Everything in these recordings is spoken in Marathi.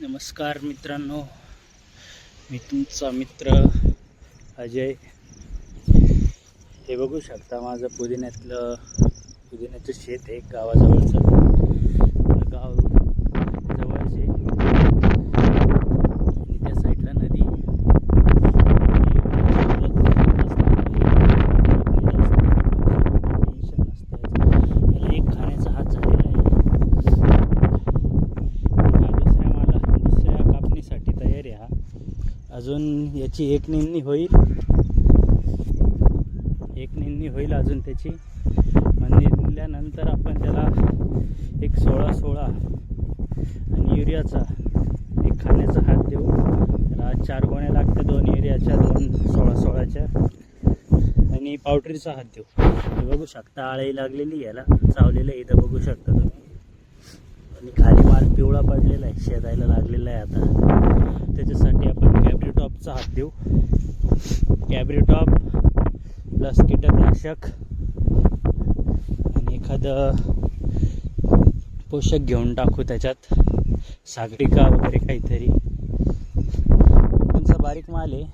नमस्कार मित्रांनो, मी तुमचा मित्र अजय. हे बघू शकता माझं पुदिन्याचं शेत आहे गावाजवळचं. गाव जवळचे आणि त्या साईडला नदी. टेन्शन नसतं. याला एक खाण्याचा हात झालेला आहे. दुसऱ्या कापणीसाठी तयार आहे. हा अजून याची एक निंदणी होईल अजून त्याची. निंदल्यानंतर आपण त्याला एक 16-16 आणि युरियाचा एक खाण्याचा हात देऊ. त्याला 4 गोण्या लागतात, 2 युरियाच्या, 2 16-16च्या आणि पावडरीचा हात देऊ. हे बघू शकता आळी लागलेली, याला चावलेलं आहे इथं बघू शकता तुम्ही. आणि खाली माल पिवळा पडलेला आहे, शेदायला लागलेला आहे. आता त्याच्यासाठी आपण कॅब्रिटॉपचा हात देऊ. कॅब्रिटॉप प्लस कीटकनाशक आणि एखादं पोषक घेऊन टाकू त्याच्यात, सागरिका वगैरे काहीतरी. कोणचा बारीक माल आहे.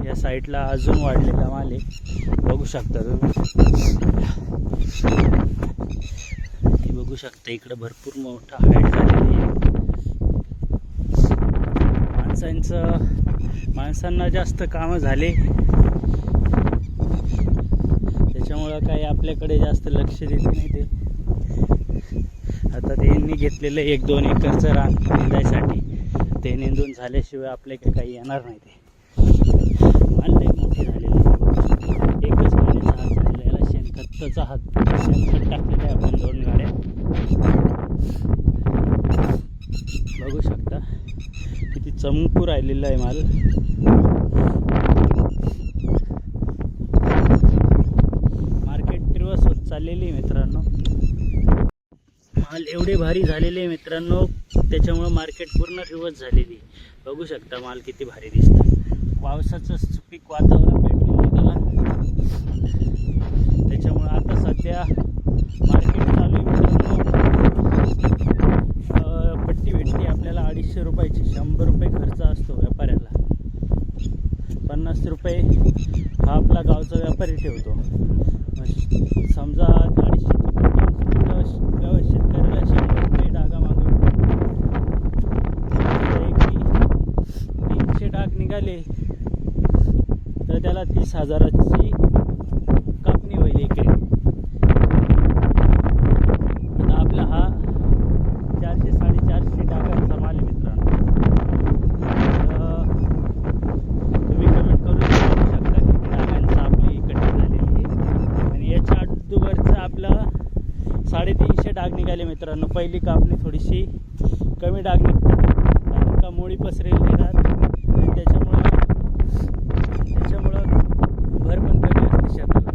या साईडला अजून वाढलेला माल आहे बघू शकता तुम्ही. बघू शकता इकडे भरपूर मोठा हाईट झालेली आहे. माणसांना जास्त कामं झाले, त्याच्यामुळं काही आपल्याकडे जास्त लक्ष देत नाही ते. आता त्यांनी घेतलेलं 1-2 एकरचं रान निंदायसाठी, ते निंदून झाल्याशिवाय आपल्याकडे काही येणार नाही. ते माल लई मोठी झालेली आहे. एकच खाण्याचा हात झालेला. याला शेणखताचा हात, शेणखत टाकलेलं आहे आपण 2 गाड्या बघू शकता. किती चमकू राहिलेला आहे माल. मार्केट रिवर्स होत चाललेली आहे मित्रांनो. माल एवढे भारी झालेले आहे मित्रांनो, त्याच्यामुळं मार्केट पूर्ण रिवर्स झालेली आहे. बघू शकता माल किती भारी दिसतं. पावसाचं सुपीक वातावरण भेटलेलं आहे त्याला, त्याच्यामुळं आता सध्या मार्केट चालू आहे मित्रांनो. पट्टी भेटते आपल्याला 250 रुपयाची. 100 रुपये खर्च असतो व्यापाऱ्याला. 50 रुपये हा आपला गावचा व्यापारी ठेवतो. समजा 250ची पट्टी शेतकऱ्याला 100 रुपये डागा मागवतो. 300 डाग निघाले तर त्याला 30,000ची कापणी होईल एकरी. आता आपला हा 400-450 डागांचा माल आहे मित्रांनो. तुम्ही कमेंट करून सांगू शकता किती डागांचं आपली कटिंग झालेली आहे. आणि याच्या अगोदरचं आपलं 350 डाग निघाले मित्रांनो. पहिली कापणी थोडीशी कमी डाग निघतात, कारण का मुळी पसरेली राहत आणि त्याच्यामुळं भर पण कमी असते शेताला.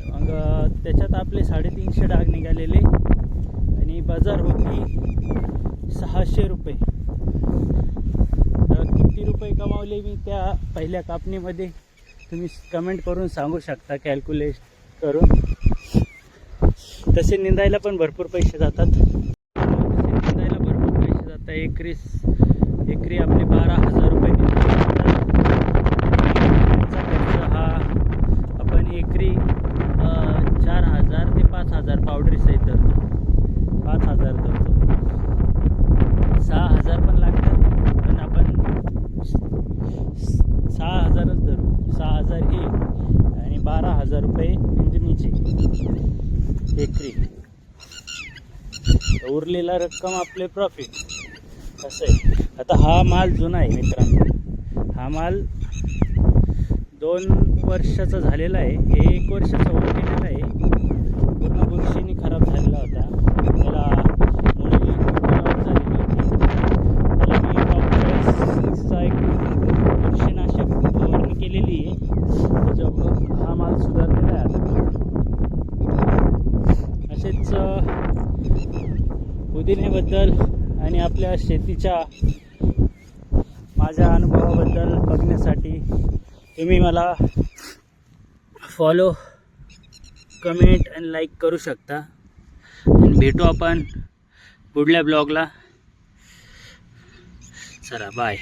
मग त्याच्यात आपले 350 डाग निघालेले आणि बाजार होती 600 रुपये. तर किती रुपये कमावले मी त्या पहिल्या कापणीमध्ये तुम्ही कमेंट करून सांगू शकता, कॅल्क्युलेट करून. तसे निंदायला पण भरपूर पैसे जातात. एकरी आपले 12,000 रुपये निंदायला जातात. खर्च हा आपण एकरी 4,000 ते 5,000 पावडरी सहित धरतो. 5,000 धरतो. 6,000 पण लागतात, पण आपण 6,000च धरू. 6,000 हे आणि 12,000 रुपये निंदणीचे एकरी. उरलेला रक्कम आपले प्रॉफिट असं आहे. आता हा माल जुना आहे मित्रांनो. हा माल 2 वर्षाचा झालेला आहे. हे 1 वर्षाचा होऊन गेलेला आहे. पूर्ण बुरशीने खराब झालेला होता. त्याला मुळी खराब झालेली होती. त्याला मी टॉपचा एक बुरशीनाशक फवारणी केलेली आहे. त्याच्यामुळं हा माल सुधारलेला आहे. असेच पुदिन्याबद्दल आणि आपल्या शेतीच्या माझ्या अनुभवाबद्दल बघण्यासाठी तुम्ही मला फॉलो, कमेंट आणि लाईक करू शकता. आणि भेटू आपण पुढल्या ब्लॉगला. चला बाय.